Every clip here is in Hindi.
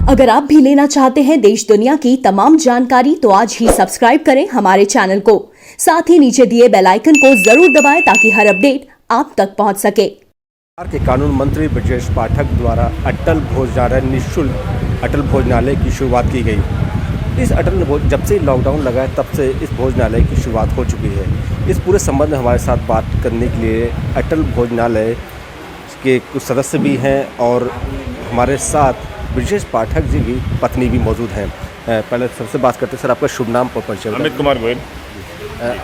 अगर आप भी लेना चाहते हैं देश दुनिया की तमाम जानकारी तो आज ही सब्सक्राइब करें हमारे चैनल को। साथ ही नीचे दिए बेल आइकन को जरूर दबाएं ताकि हर अपडेट आप तक पहुंच सके। बिहार के कानून मंत्री ब्रजेश पाठक द्वारा अटल भोजनालय निःशुल्क अटल भोजनालय की शुरुआत की गई। इस जब से लॉकडाउन लगा है तब से इस भोजनालय की शुरुआत हो चुकी है। इस पूरे संबंध में हमारे साथ बात करने के लिए अटल भोजनालय के कुछ सदस्य भी हैं और हमारे साथ ब्रजेश पाठक जी की पत्नी भी मौजूद हैं। पहले सबसे बात करते हैं, सर आपका शुभ नाम पर परिचय। अमित कुमार गोयल।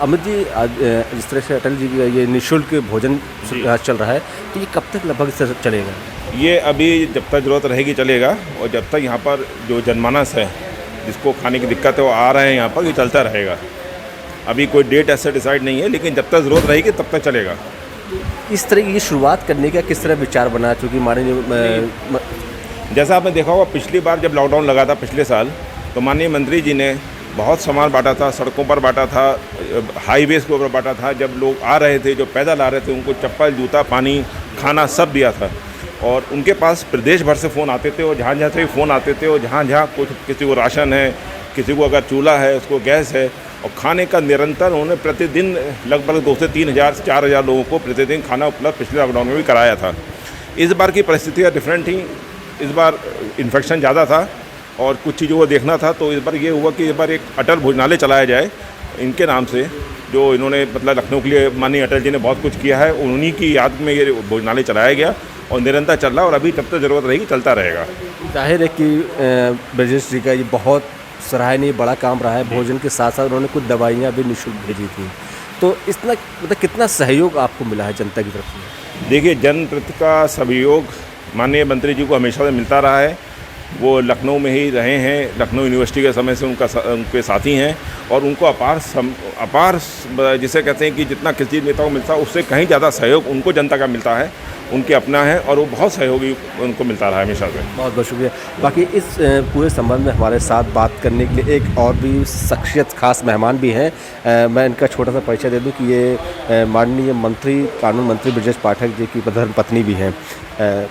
अमित जी, आज जिस तरह से अटल जी का ये निःशुल्क भोजन चल रहा है तो ये कब तक लगभग इस तरह चलेगा? ये अभी जब तक ज़रूरत रहेगी चलेगा, और जब तक यहाँ पर जो जनमानस है जिसको खाने की दिक्कत है वो आ रहे हैं यहाँ पर, ये चलता रहेगा। अभी कोई डेट ऐसे डिसाइड नहीं है, लेकिन जब तक ज़रूरत रहेगी तब तक चलेगा। इस तरह की शुरुआत करने का किस तरह विचार बना, चूँकि माननीय जैसा आपने देखा होगा पिछली बार जब लॉकडाउन लगा था पिछले साल, तो माननीय मंत्री जी ने बहुत सामान बांटा था, सड़कों पर बांटा था, हाईवेज के ऊपर बांटा था। जब लोग आ रहे थे, जो पैदल आ रहे थे, उनको चप्पल, जूता, पानी, खाना सब दिया था। और उनके पास प्रदेश भर से फ़ोन आते थे और जहाँ जहाँ से भी फ़ोन आते थे, और जहाँ जहाँ कुछ किसी को राशन है, किसी को अगर चूल्हा है, उसको गैस है, और खाने का निरंतर उन्होंने प्रतिदिन लगभग 2 से 3 हज़ार 4 हज़ार लोगों को प्रतिदिन खाना उपलब्ध पिछले लॉकडाउन में भी कराया था। इस बार की परिस्थितियाँ डिफरेंट थी। इस बार इन्फेक्शन ज़्यादा था और कुछ चीज़ों को देखना था, तो इस बार ये हुआ कि इस बार एक अटल भोजनालय चलाया जाए इनके नाम से, जो इन्होंने मतलब लखनऊ के लिए माननीय अटल जी ने बहुत कुछ किया है, उन्हीं की याद में ये भोजनालय चलाया गया और निरंतर चल रहा है, और अभी जब तक ज़रूरत रहेगी चलता रहेगा। जाहिर है कि ब्रजेश जी का ये बहुत सराहनीय बड़ा काम रहा है। भोजन के साथ साथ उन्होंने कुछ दवाइयाँ भी निःशुल्क भेजी थी, तो इतना मतलब कितना सहयोग आपको मिला है जनता की तरफ से? देखिए, जनप्रति का सहयोग माननीय मंत्री जी को हमेशा से मिलता रहा है। वो लखनऊ में ही रहे हैं, लखनऊ यूनिवर्सिटी के समय से उनके साथी हैं, और उनको अपार जिसे कहते हैं कि जितना किसी नेता को मिलता है उससे कहीं ज़्यादा सहयोग उनको जनता का मिलता है, उनके अपना है, और वो बहुत सहयोगी उनको मिलता रहा है हमेशा से। बहुत बहुत शुक्रिया। बाकी इस पूरे संबंध में हमारे साथ बात करने के लिए एक और भी शख्सियत, खास मेहमान भी हैं। मैं इनका छोटा सा परिचय दे दूं कि ये माननीय मंत्री, कानून मंत्री ब्रजेश पाठक जी की धर्मपत्नी भी हैं।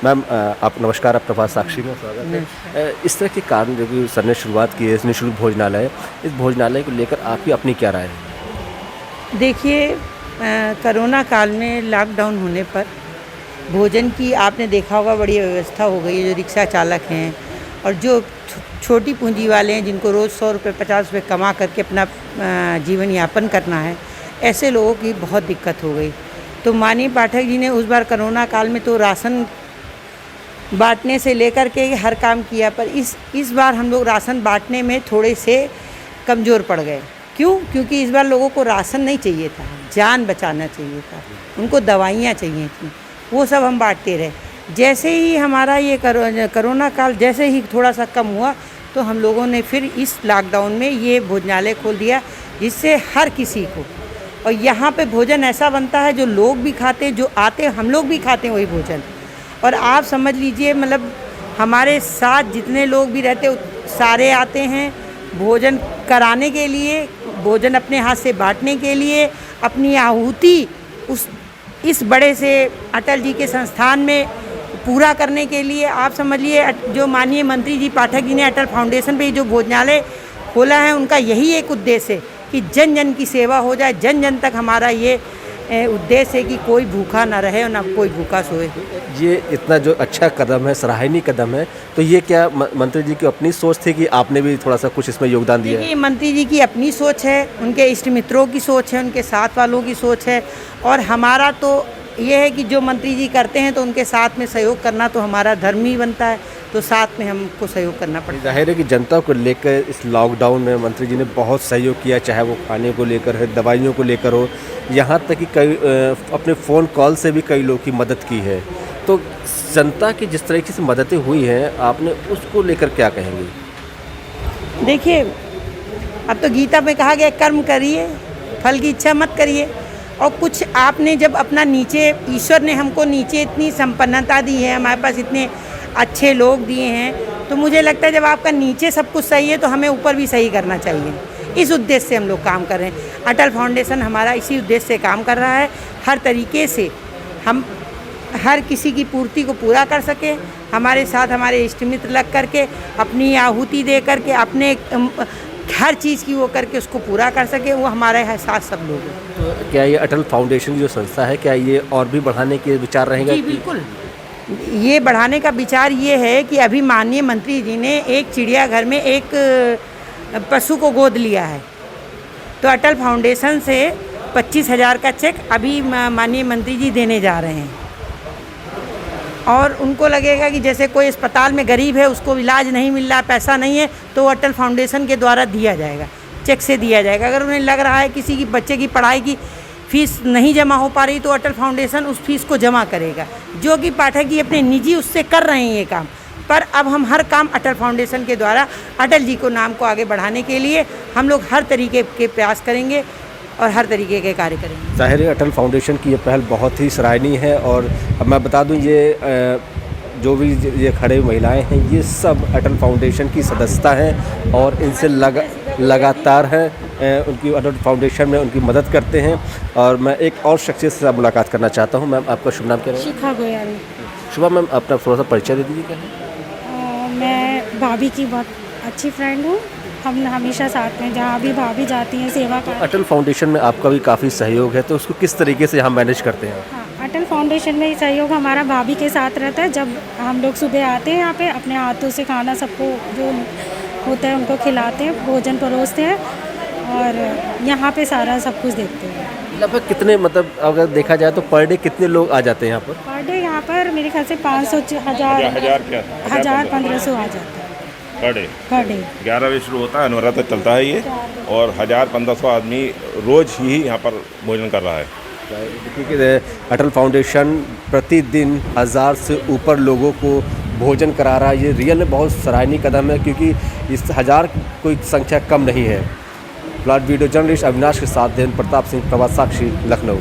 मैम, आप नमस्कार, आपके पास साक्षी में स्वागत है। इस तरह के कारण जो कि सर ने शुरुआत की है, इस निःशुल्क भोजनालय, इस भोजनालय को लेकर आपकी अपनी क्या राय है? देखिए, कोरोना काल में लॉकडाउन होने पर भोजन की आपने देखा होगा बड़ी व्यवस्था हो गई है। जो रिक्शा चालक हैं और जो छोटी पूंजी वाले हैं, जिनको रोज़ 100 रुपये 50 रुपये कमा करके अपना जीवन यापन करना है, ऐसे लोगों की बहुत दिक्कत हो गई। तो माननीय पाठक जी ने उस बार कोरोना काल में तो राशन बांटने से लेकर के हर काम किया, पर इस बार हम लोग राशन बांटने में थोड़े से कमज़ोर पड़ गए। क्यों? क्योंकि इस बार लोगों को राशन नहीं चाहिए था, जान बचाना चाहिए था, उनको दवाइयाँ चाहिए थी, वो सब हम बांटते रहे। जैसे ही हमारा ये कोरोना काल जैसे ही थोड़ा सा कम हुआ, तो हम लोगों ने फिर इस लॉकडाउन में ये भोजनालय खोल दिया, जिससे हर किसी को, और यहाँ पे भोजन ऐसा बनता है जो लोग भी खाते, जो आते हम लोग भी खाते हैं वही भोजन। और आप समझ लीजिए, मतलब हमारे साथ जितने लोग भी रहते सारे आते हैं भोजन कराने के लिए, भोजन अपने हाथ से बांटने के लिए, अपनी आहुति इस बड़े से अटल जी के संस्थान में पूरा करने के लिए। आप समझिए, जो माननीय मंत्री जी पाठक जी ने अटल फाउंडेशन पे जो भोजनालय खोला है, उनका यही एक उद्देश्य है कि जन जन की सेवा हो जाए, जन जन तक हमारा ये उद्देश्य है कि कोई भूखा ना रहे और ना कोई भूखा सोए। ये इतना जो अच्छा कदम है, सराहनीय कदम है, तो ये क्या मंत्री जी की अपनी सोच थी कि आपने भी थोड़ा सा कुछ इसमें योगदान दिया? देखिए, मंत्री जी की अपनी सोच है, उनके इष्ट मित्रों की सोच है, उनके साथ वालों की सोच है, और हमारा तो ये है कि जो मंत्री जी करते हैं तो उनके साथ में सहयोग करना तो हमारा धर्म ही बनता है, तो साथ में हमको सहयोग करना पड़ेगा। जाहिर है कि जनता को लेकर इस लॉकडाउन में मंत्री जी ने बहुत सहयोग किया, चाहे वो खाने को लेकर है, दवाइयों को लेकर हो, यहाँ तक कि कई अपने फ़ोन कॉल से भी कई लोगों की मदद की है। तो जनता की जिस तरीके से मददें हुई हैं, आपने उसको लेकर क्या कहेंगे? देखिए, अब तो गीता में कहा गया कर्म करिए, फल की इच्छा मत करिए। और कुछ आपने जब अपना नीचे, ईश्वर ने हमको नीचे इतनी संपन्नता दी है, हमारे पास इतने अच्छे लोग दिए हैं, तो मुझे लगता है जब आपका नीचे सब कुछ सही है तो हमें ऊपर भी सही करना चाहिए। इस उद्देश्य से हम लोग काम कर रहे हैं। अटल फाउंडेशन हमारा इसी उद्देश्य से काम कर रहा है। हर तरीके से हम हर किसी की पूर्ति को पूरा कर सके। हमारे साथ हमारे इष्ट मित्र लग करके अपनी आहुति दे करके अपने हर चीज़ की वो करके उसको पूरा कर सके, वो हमारे साथ सब लोग हैं। तो क्या ये अटल फाउंडेशन की जो संस्था है, क्या ये और भी बढ़ाने के विचार रहेगा? जी बिल्कुल, ये बढ़ाने का विचार ये है कि अभी माननीय मंत्री जी ने एक चिड़ियाघर में एक पशु को गोद लिया है, तो अटल फाउंडेशन से 25,000 का चेक अभी माननीय मंत्री जी देने जा रहे हैं। और उनको लगेगा कि जैसे कोई अस्पताल में गरीब है, उसको इलाज नहीं मिल रहा, पैसा नहीं है, तो वो अटल फाउंडेशन के द्वारा दिया जाएगा, चेक से दिया जाएगा। अगर उन्हें लग रहा है किसी की बच्चे की पढ़ाई की फ़ीस नहीं जमा हो पा रही, तो अटल फाउंडेशन उस फीस को जमा करेगा, जो कि पाठक जी अपने निजी उससे कर रहे हैं ये काम। पर अब हम हर काम अटल फाउंडेशन के द्वारा अटल जी को नाम को आगे बढ़ाने के लिए हम लोग हर तरीके के प्रयास करेंगे और हर तरीके के कार्य करेंगे। ज़ाहिर है अटल फाउंडेशन की ये पहल बहुत ही सराहनीय है। और अब मैं बता दूं, ये जो भी ये खड़े महिलाएं हैं, ये सब अटल फाउंडेशन की सदस्यता हैं और इनसे लगातार हैं, उनकी अटल फाउंडेशन में उनकी मदद करते हैं। और मैं एक और शख्सियत से मुलाकात करना चाहता हूं। मैम, आपका शुभ नाम क्या है? शिखा गोयल। शुभा मैम, अपना थोड़ा सा परिचय दे दीजिए। क्या है? मैं भाभी की बहुत अच्छी फ्रेंड हूँ। हम हमेशा साथ में जहाँ भी भाभी जाती हैं सेवा कर। अटल फाउंडेशन में आपका भी काफ़ी सहयोग है, तो उसको किस तरीके से हम मैनेज करते हैं? हाँ, अटल फाउंडेशन में सहयोग हमारा भाभी के साथ रहता है। जब हम लोग सुबह आते हैं यहाँ पे, अपने हाथों से खाना सबको जो होता है उनको खिलाते हैं, भोजन परोसते हैं और यहाँ पे सारा सब कुछ देखते हैं। लगभग कितने, मतलब अगर देखा जाए तो पर डे कितने लोग आ जाते हैं यहाँ पर? पर डे यहाँ पर मेरे ख्याल से 500 1000 1500 आ जाता है पर डे। 11 बजे शुरू होता है, अनवरत तक चलता है ये, और 1000-1500 आदमी रोज़ ही यहाँ पर भोजन कर रहा है। क्योंकि अटल फाउंडेशन प्रतिदिन 1000 से ऊपर लोगों को भोजन करा रहा है। ये रियल में बहुत सराहनीय कदम है, क्योंकि इस 1000 कोई संख्या कम नहीं है। प्लॉट वीडियो जर्नलिस्ट अविनाश के साथ देवेंद्र प्रताप सिंह, प्रभात साक्षी, लखनऊ।